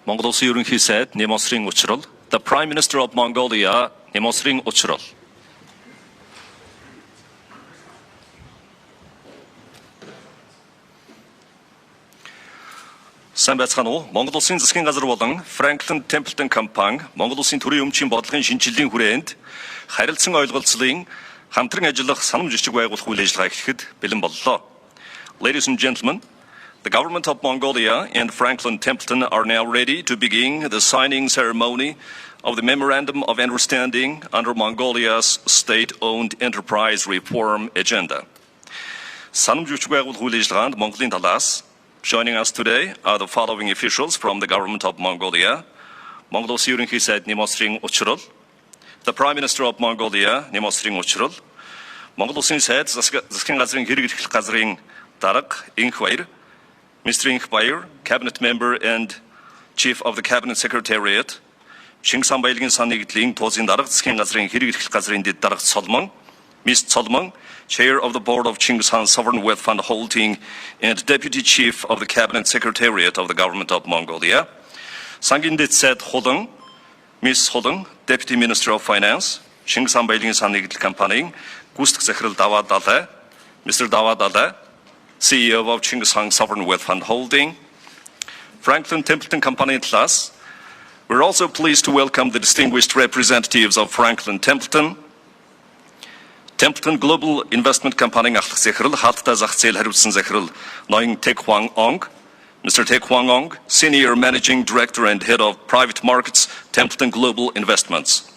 Монгол Улсын ерөнхий сайд Немосрын учрал, the Prime Minister of Mongolia, Немосрын учрал. Сайн байцгаана уу? Монгол Улсын засгийн газар болон Franklin Templeton компани Монгол Улсын төрийн өмчийн бодлогын шинжилгээний хүрээнд харилцан ойлголцлын хамтран ажиллах санамж жижиг байгуулах үйл ажиллагаа эхлэхэд бэлэн боллоо. Ladies and gentlemen, the government of Mongolia and Franklin Templeton are now ready to begin the signing ceremony of the Memorandum of Understanding under Mongolia's state-owned enterprise reform agenda. Санамж жижиг байгуулах үйл ажиллагаанд Монголын талаас joining us today are the following officials from the government of Mongolia: Mongol Улсын ерөнхий сайд Немосрын учрал, the Prime Minister of Mongolia, Немосрын учрал, Монгол Улсын сайд засгийн газрын хэрэг эрхлэх газрын дарга Инх Баяр, Mr. Инх Баяр, Cabinet Member and Chief of the Cabinet Secretariat, Чингис хаан баялагын сан нэгдлийн туузын дарга засгийн газрын хэрэг эрхлэх газрын дэд дарга Цолмон, Ms. Цолмон, Chair of the Board of Чингис Khan Sovereign Wealth Fund Holding and Deputy Chief of the Cabinet Secretariat of the Government of Mongolia, Sanгийн дэд сайд Хулан, Ms. Хулан, Deputy Minister of Finance, Чингис хаан баялагын сан нэгдэл компанийн гүйцэтгэх захирал Даваа Далай, Mr. Даваа Далай, CEO of Чингис Khan Sovereign Wealth Fund Holding, Franklin Templeton Company талаас, we're also pleased to welcome the distinguished representatives of Franklin Templeton, Templeton Global Investment Company ахлах захирал хаалттай зах зээл хариуцсан захирал ноён Tek Hwang Ong, Mr. Tek Hwang Ong, Senior Managing Director and Head of Private Markets, Templeton Global Investments.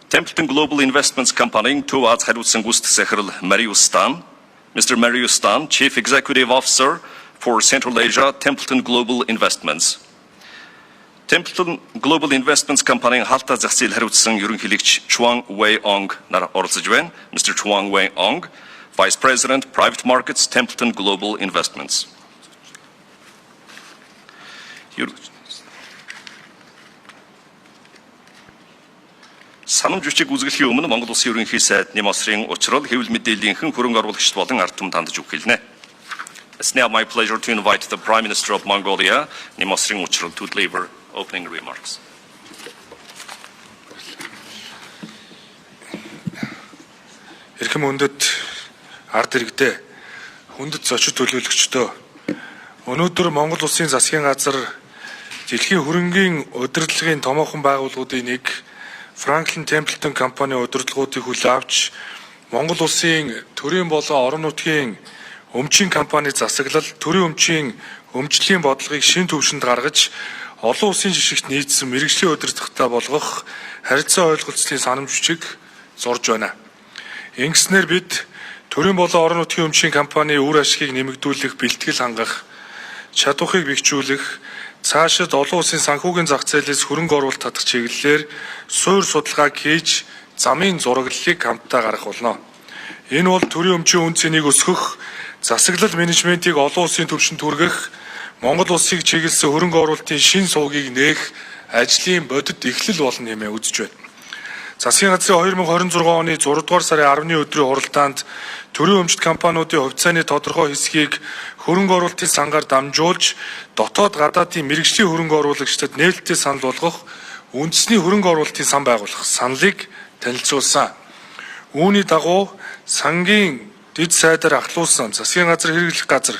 Templeton Global Investments Company төв Аз хариуцсан гүйцэтгэх захирал Marius Stan, Mr. Marius Stan, Chief Executive Officer for Central Asia, Templeton Global Investments. Templeton Global Investments Company хаалттай зах зээл хариуцсан ерөнхийлөгч Chuang Wei-ong нар оролцож байна. Mr. Chuang Wei-ong, Vice President, Private Markets, Templeton Global Investments. Санамж жижиг үзэсгэлэхийн өмнө Монгол Улсын ерөнхий сайд Немосрын учрал хэвлэл мэдээллийнхэн хөрөнгө оруулагчид болон ард түмэнд хандаж өгөх хэлнэ. It's now my pleasure to invite the Prime Minister of Mongolia, Немосрын учрал, to deliver opening remarks. Эрхэм хүндэт ард иргэдээ, хүндэт зочид төлөөлөгчдөө, өнөөдөр Монгол Улсын засгийн газар дэлхийн хөрөнгийн удирдлагын томоохон байгууллагуудын нэг Franklin Templeton компани удирдлагуудыг хүлээн авч Монгол Улсын төрийн болон орон нутгийн өмчийн компани засаглал төрийн өмчийн өмчлийн бодлогыг шин төвшөнд гаргаж олон улсын жишгт нийцсэн мэргэжлийн удирдлагатай болгох харилцаа ойлголцлын санамж жижиг зурж байна. Ингэснээр бид төрийн болон орон нутгийн өмчийн компани үр ашгийг нэмэгдүүлэх, бэлтгэл хангах чадварыг бэхжүүлэх, цаашид олон улсын санхүүгийн зах зээлээс хөрөнгө оруулалт татах чиглэлээр суурь судалгааг хийж замын зураглалыг хамтдаа гаргах болно. Энэ бол төрийн өмчийн үн цэнийг өсгөх, засаглал менежментийг олон улсын түвшинд хүргэх, Монгол улсыг чиглэсэн хөрөнгө оруулалтын шин сувгийг нээх ажлын бодит эхлэл болно хэмээн үзэж байна. Засгийн газрын 2026 оны 6 дугаар сарын 10-ны өдрийн хуралдаанд төрийн өмчит компаниудын хувьцааны тодорхой хэсгийг хөрөнгө оруулалтын сангаар дамжуулж, дотоод гадаадын мэргэжлийн хөрөнгө оруулагчдад нээлттэй санал болгох үндэсний хөрөнгө оруулалтын сан байгуулах саналыг танилцуулсан. Үүний дагуу сангийн дэд сайдаар ахлуулсан засгийн газар хэрэглэх газар,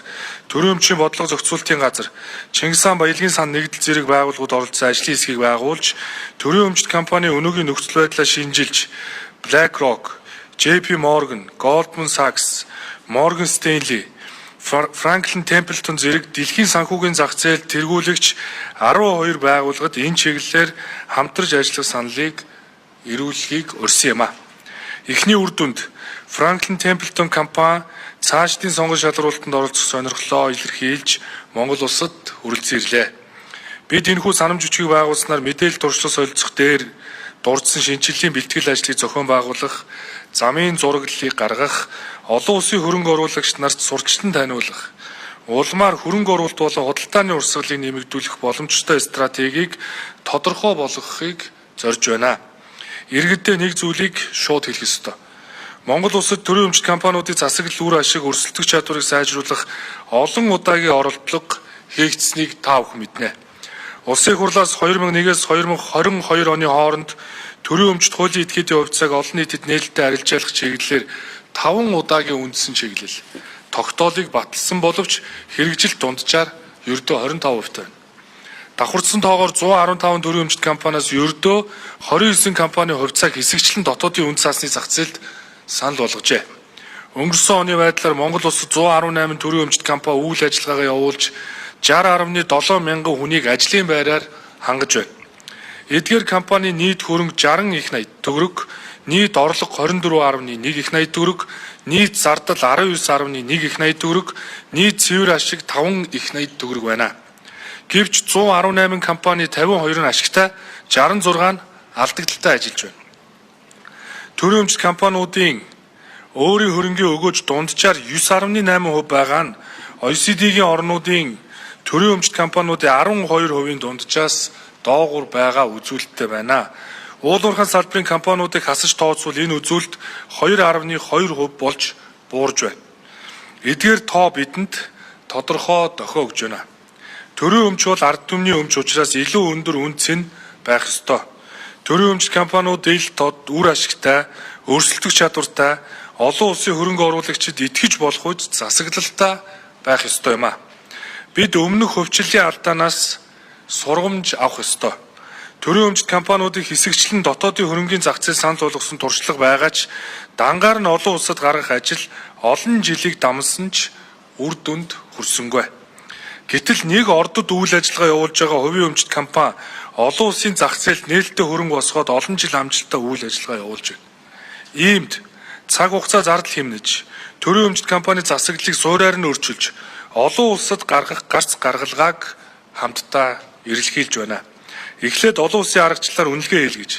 төрийн өмчийн бодлого зохицуулалтын газар, Чингис хаан баялагын сан нэгдэл зэрэг байгууллагууд оролцсон ажлын хэсгийг байгуулж, төрийн өмчит компани өнөөгийн нөхцөл байдлаа шинжилж, BlackRock, JP Morgan, Goldman Sachs, Morgan Stanley, Franklin Templeton зэрэг дэлхийн санхүүгийн зах зээл тэргүүлэгч 12 байгууллагад энэ чиглэлээр хамтарч ажиллах саналыг эрүүлэхийг урьсан юм а. Эхний үр дүнд Franklin Templeton компани цаашдын сонгон шалралтанд оролцох сонирхлоо илэрхийлж Монгол улсад хүрэлцэн ирлээ. Бид энэхүү санамж жижиг байгуулснаар мэдээлэл туршлага солилцох дээр дурдсан шинжилгээний бэлтгэл ажлыг зохион байгуулах, замын зураглалыг гаргах, олон улсын хөрөнгө оруулагч нарт сурталчилан таниулах, улмаар хөрөнгө оруулалт болон худалдааны урсгалыг нэмэгдүүлэх боломжтой стратегийг тодорхой болгохыг зорж байна. Иргэддээ нэг зүйлийг шууд хэлэх ёстой. Монгол улсад төрийн өмчит компаниудын засаглал үр ашиг өрсөлдөх чадварыг сайжруулах олон удаагийн оролдлого хийгдсэнийг та бүхэн мэднэ. Улсын хурлаас 2001-ээс 2022 оны хооронд төрийн өмчт хуулийн этгээдийн хувьцааг олон нийтэд нээлттэй арилжаалах чиглэлээр 5 удаагийн үндсэн чиглэл тогтоолыг баталсан боловч хэрэгжилт дунджаар ердөө 25% байна. Давхарцсан тоогоор 115 төрийн өмчт компаниас ердөө 29 компани хувьцааг хэсэгчлэн дотоодын үнд цаасны зах зээлд санал болгожээ. Өнгөрсөн оны байдлаар Монгол улсад 118 төрийн өмчт компани үйл ажиллагаагаа явуулж 60.7 мянган хүнийг ажлын байраар хангаж байна. Эдгээр компани нийт хөрөнгө 60 их 80 төгрөг, нийт орлого 24.1 их 80 төгрөг, нийт зардал 19.1 их 80 төгрөг, нийт цэвэр ашиг 5 их 80 төгрөг байна. Гэвч 118 компани 52 нь ашигтай, 66 нь алдагдaltaй ажиллаж байна. Төрийн өмчт компаниудын өөрийн хөрөнгийн өгөөж дунджаар 9.8% байгаа нь OECD-гийн орнуудын төрийн өмчт компаниудын 12%-ийн дунджаас доогуур байгаа үзүүлэлттэй байна. Уулуурхан салбарын компаниудыг хасаж тооцвол энэ үзүүлэлт 2.2% болж буурж байна. Эдгээр тоо бидэнд тодорхой дохио өгж байна. Төрийн өмч бол ард түмний өмч учраас илүү өндөр үнц нь байх ёстой. Төрийн өмчт компаниуд ил тод үр ашигтай, өрсөлдөх чадвартай, олон улсын хөрөнгө оруулагчид итгэж болох үз засаглалтай байх ёстой юм а. Бид өмнөх хөвчлөлийн алдаанаас сургамж авах ёстой. Төрийн өмчт компаниудыг хэсэгчлэн дотоодын хөрөнгийн зах зээл санал болгосон туршлага байгаа ч дангаар нь олон улсад гаргах ажил олон жилийг дамсан ч үр дүнд хүрсэнгүй. Гэтэл нэг ордод үйл ажиллагаа явуулж байгаа хувийн өмчт компани олон улсын зах зээлд нээлттэй хөрөнгө босгоод олон жил амжилттай үйл ажиллагаа явуулж байна. Иймд цаг хугацаа зардал хэмнэж төрийн өмчт компани засаглалыг суурьаар нь өөрчилж олон улсад гаргах гарц гаргалгааг хамтдаа эрэлхийлж байна. Эхлээд олон улсын аргачлалаар үнэлгээ хийлгэж,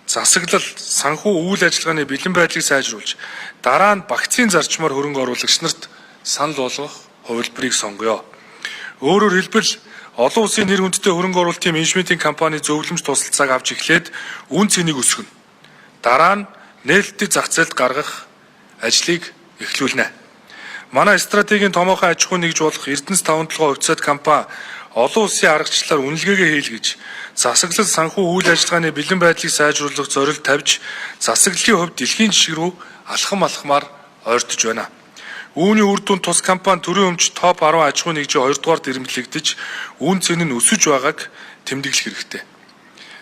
засаглал, санхүү үйл ажиллагааны бэлэн байдлыг сайжруулж, дараа нь вакцины зарчмаар хөрөнгө оруулагч нарт санал болгох хувилбарыг сонгоё. Өөрөөр хэлбэл олон улсын нэр хүндтэй хөрөнгө оруулалтын менежментийн компани зөвлөмж тусалцааг авч эхлээд үн цэнийг өсгөнө. Дараа нь нээлттэй зах зээлд гаргах ажлыг эхлүүлнэ. Манай стратегийн томоохон аж ахуй нэгж болох Эрдэнэс 5-7 хувьцаат компани олон улсын аргачлалаар үнэлгээгээ хийлгэж, засаглал санхүү үйл ажиллагааны бэлэн байдлыг сайжруулах зорилт тавьж, засаглалын хувьд дэлхийн жишг рүү алхамаар ойртож байна. Үүний үр дүнд тус компани төрийн өмч топ 10 аж ахуй нэгжийн 2 дугаард ирэмблэгдэж, үн цэн нь өсөж байгааг тэмдэглэх хэрэгтэй.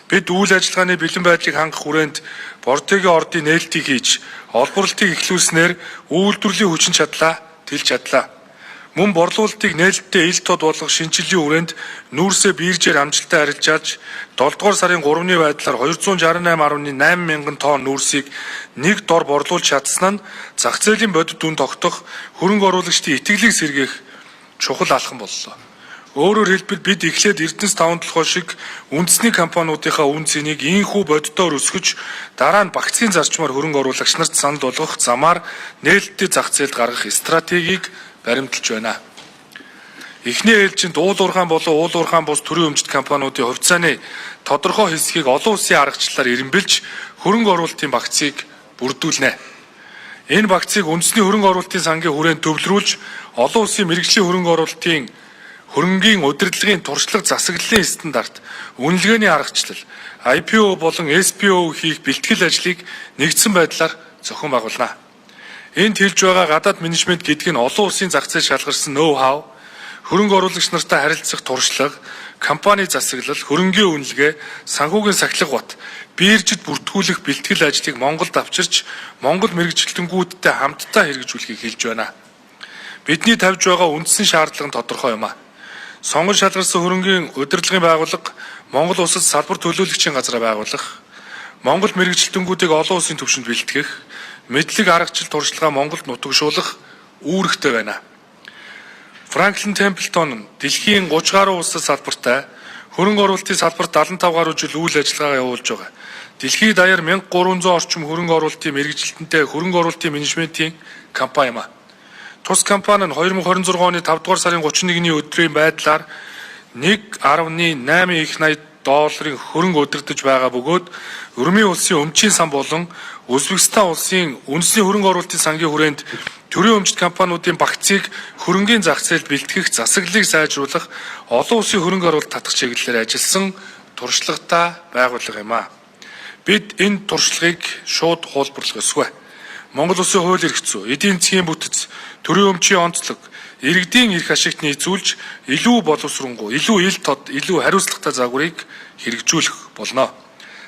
Бид үйл ажиллагааны бэлэн байдлыг хангах хүрээнд Бортигийн ордын нээлтийг хийж, олборлолтыг эхлүүлснээр үйлдвэрлэлийн хүчин чадлаа тэлж чадлаа. Мөн борлуулалтыг нээлттэй ил тод болгох шинжилгээ хүрээнд нүүрсээ биержээр амжилттай арилжаалж 7 дугаар сарын 3-ны байдлаар 268.8 мянган тонн нүүрсийг нэг дор борлуулж чадсан нь зах зээлийн бодит үн тогтох, хөрөнгө оруулагчдын итгэлийг сэргээх чухал алхам боллоо. Өөрөөр хэлбэл бид эхлээд Эрдэнэс 5-7 шиг үндэсний компаниудынхаа үн цэнийг ийхүү бодитоор өсгөж, дараа нь вакцины зарчмаар хөрөнгө оруулагч нарт санал болгох замаар нээлттэй зах зээлд гаргах стратегийг баримталж байна. Эхний ээлжинд уулуурхан болон уулуурхан бус төрийн өмчт компаниудын хувьцааны тодорхой хэсгийг олон улсын аргачлалаар эрэмбэлж хөрөнгө оруулалтын вакцыг бүрдүүлнэ. Энэ вакцыг үндэсний хөрөнгө оруулалтын сангийн хүрээнд төвлөрүүлж, олон улсын мэргэжлийн хөрөнгө оруулалтын хөрөнгийн удирдлагын туршлага засаглалын стандарт, үнэлгээний аргачлал, IPO болон SPO хийх бэлтгэл ажлыг нэгдсэн байдлаар зохион байгуулна. Энд хэлж байгаа гадаад менежмент гэдэг нь олон улсын зах зээл шалгарсан ноу-хау, хөрөнгө оруулагч нартай харилцах туршлага, компани засаглал, хөрөнгийн үнэлгээ, санхүүгийн сахилга бат, биержид бүртгүүлэх бэлтгэл ажлыг Монголд авчирч, Монгол мэргэжилтэнгүүдтэй хамтдаа хэрэгжүүлэхийг хэлж байна. Бидний тавьж байгаа үндсэн шаардлага нь тодорхой юм а. Сонгон шалгарсан хөрөнгийн удирдлагын байгууллага, Монгол улсад салбар төлөөлөгчийн газраа байгуулах, Монгол мэргэжилтэнгүүдийг олон улсын түвшинд бэлтгэх, мэдлэг аргачлал туршлагаа Монголд нутагшуулах үүрэгтэй байна. Франклин Темплтон нь дэлхийн 30 гаруй улсад салбартай хөрөнгө оруулалтын салбарт 75 гаруй жил үйл ажиллагаа явуулж байгаа. Дэлхийд даяар 1300 орчим хөрөнгө оруулалтын мэргэжилтэнтэй хөрөнгө оруулалтын менежментийн компани юм а. Тус компани нь 2026 оны 5 дугаар сарын 31-ний өдрийн байдлаар 1.8 их 80 долларын хөрөнгө удирдах байгаа бөгөөд Өрмийн улсын өмчийн сан болон Узбекистан улсын үндэсний хөрөнгө оруулалтын сангийн хүрээнд төрийн өмчит компаниудын багцыг хөрөнгийн зах зээлд бэлтгэх засаглалыг сайжруулах олон улсын хөрөнгө оруулалт татах чиглэлээр ажилласан туршлагатай байгууллага юм а. Бид энэ туршлагыг шууд хуулбарлах ёсгүй. Монгол Улсын хууль эрх зүй, эдийн засгийн бүтэц, төрийн өмчийн онцлог, иргэдийн эрх ашигт нийцүүлж илүү боловсронгуй, илүү ил тод, илүү хариуцлагатай загварыг хэрэгжүүлэх болно.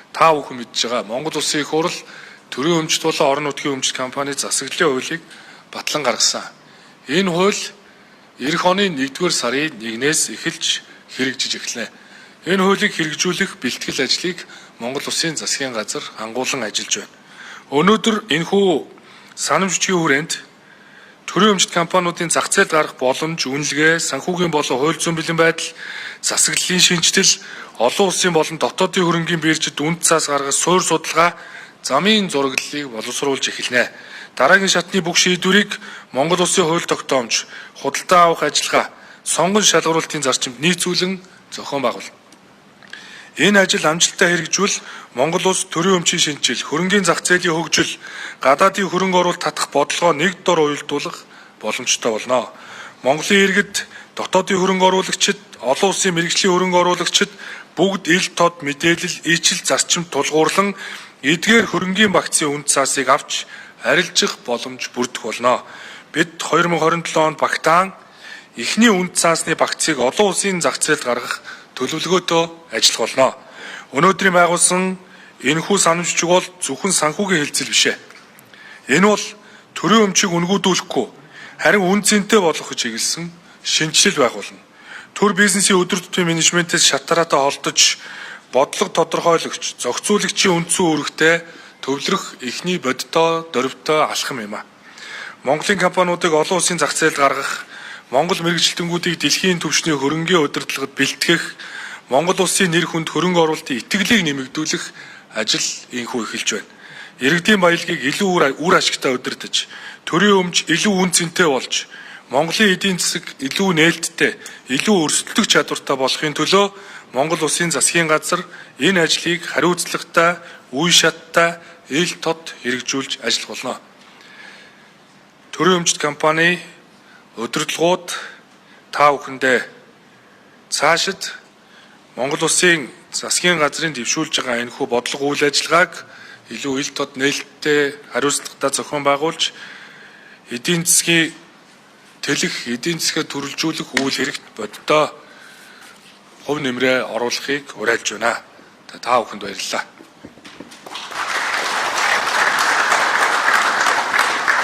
Та бүхэн мэдж байгаа Монгол Улсын их хурл төрийн өмчит болон орон нутгийн өмчит компани засаглалын хуулийг батлан гаргасан. Энэ хууль эх оны 1-р сарын 1-ээс эхэлж хэрэгжиж эхэлнэ. Энэ хуулийг хэрэгжүүлэх бэлтгэл ажлыг Монгол Улсын засгийн газар ангуулан ажиллаж байна. Өнөөдөр энэхүү санамж бичгийн хүрээнд төрийн өмчит компаниудын зах зээлд гарах боломж, үнэлгээ, санхүүгийн болон хууль зүйн бэлэн байдал, засаглалын шинжилэл, олон улсын болон дотоодын хөрөнгийн биржид үнд цаас гаргах суурь судалгаа, замын зураглалыг боловсруулж эхэлнэ. Дараагийн шатны бүх шийдвэрийг Монгол Улсын хууль тогтоомж, худалдаа авах ажиллагаа, сонгон шалгаруулалтын зарчимд нийцүүлэн зохион байгуулна. Энэ ажил амжилттай хэрэгжүүл Монгол Улс төрийн өмчийн шинжил, хөрөнгийн зах зээлийн хөгжил, гадаадын хөрөнгө оруулалт татах бодлогоо нэг дор уялдуулах боломжтой болно. Монголын иргэд, дотоодын хөрөнгө оруулагчид, олон улсын мэргэжлийн хөрөнгө оруулагчид бүгд ил тод мэдээлэл, ижил зарчимд тулгуурлан эдгээр хөрөнгийн багцын үнд цаасыг авч арилжих боломж бүрдэх болно. Бид 2027 онд багтаан эхний үнд цаасны багцыг олон улсын зах зээлд гаргах төлөвлөгөөтэй ажиллах болно. Өнөөдрийн байгуулсан энэхүү санамж бичиг бол зөвхөн санхүүгийн хэлцэл биш ээ. Энэ бол төрийн өмчийг үнгүүдүүлэхгүй, харин үн цэнтэй болгох чиглэсэн шинжилэл байгуулна. Төр бизнесийн өдөр тутмын менежментээс шатараатай холдож, бодлого тодорхойлогч, зохицуулагчийн үндсэн үүрэгтэй төвлөрөх эхний бодиттой, дөрвтэй алхам юм а. Монголын компаниудыг олон улсын зах зээлд гаргах, Монгол мэргэжилтэнгүүдийг дэлхийн түвшний хөрөнгийн удирдлагад бэлтгэх, Монгол улсын нэр хүнд хөрөнгө оруулалтын итгэлийг нэмэгдүүлэх ажил инхүү эхэлж байна. Иргэдийн баялагийг илүү үр ашигтай удирдах, төрийн өмч илүү үн цэнтэй болж, Монголын эдийн засаг илүү нээлттэй, илүү өрсөлдөх чадвартай болохын төлөө Монгол Улсын засгийн газар энэ ажлыг хариуцлагатай, үе шаттай, ил тод хэрэгжүүлж ажиллах болно. Төрийн өмчит компани удирдлагууд та бүхэндээ цаашид Монгол Улсын засгийн газрын дэвшүүлж байгаа энэхүү бодлого үйл ажиллагааг илүү ил тод нээлттэй, хариуцлагатай зохион байгуулж эдийн засгийн тэлэх, эдийн засгаа төрөлжүүлэх үйл хэрэгт бодиттой хувь нэмрээ оруулахыг уриалж байна. Та бүхэнд баярлалаа.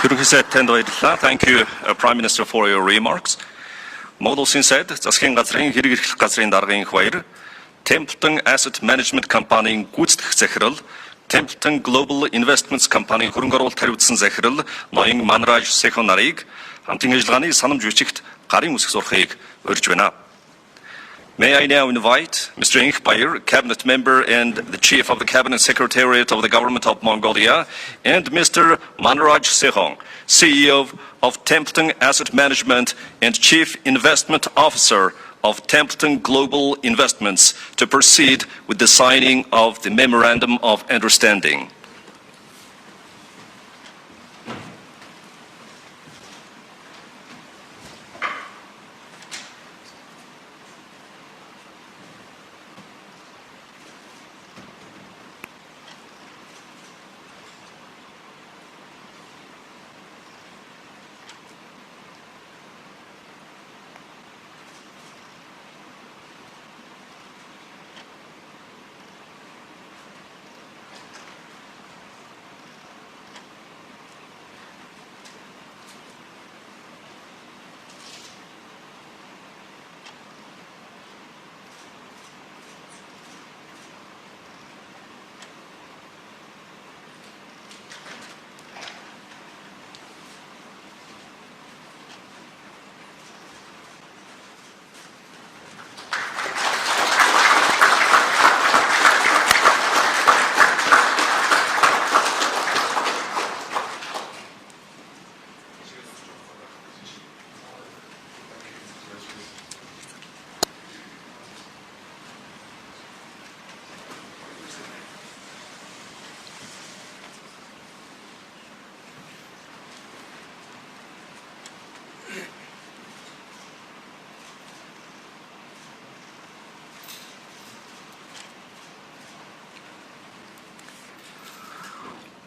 Thank you, Prime Minister, for your remarks. Монгол Улсын сайд засгийн газрын хэрэг эрхлэх газрын даргын их баяр, Templeton Asset Management компанийн гүйцэтгэх захирал, Templeton Global Investments компанийн хөрөнгө оруулалт хариуцсан захирал ноён Манраж Секон нарыг хамтын ажиллагааны санамж бичигт гарын үсэг сурахыг урьж байна. May I now invite Mr. Ink Bayer, Cabinet Member and the Chief of the Cabinet Secretariat of the Government of Mongolia, and Mr. Manraj Sehong, CEO of Templeton Asset Management and Chief Investment Officer of Templeton Global Investments, to proceed with the signing of the Memorandum of Understanding.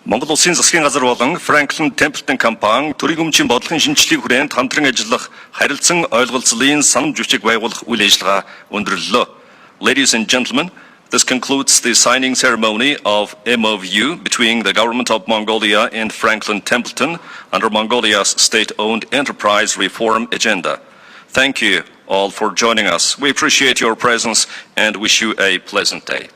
Монгол Улсын засгийн газар болон Franklin Templeton компани төрийн өмчийн бодлогын шинжилгээг хүрээнд хамтран ажиллах харилцан ойлголцлын санамж бичиг байгуулах үйл ажиллагаа өндөрлөлөө. Ladies and gentlemen, this concludes the signing ceremony of MOU between the Government of Mongolia and Franklin Templeton under Mongolia's state-owned enterprise reform agenda. Thank you all for joining us. We appreciate your presence and wish you a pleasant day.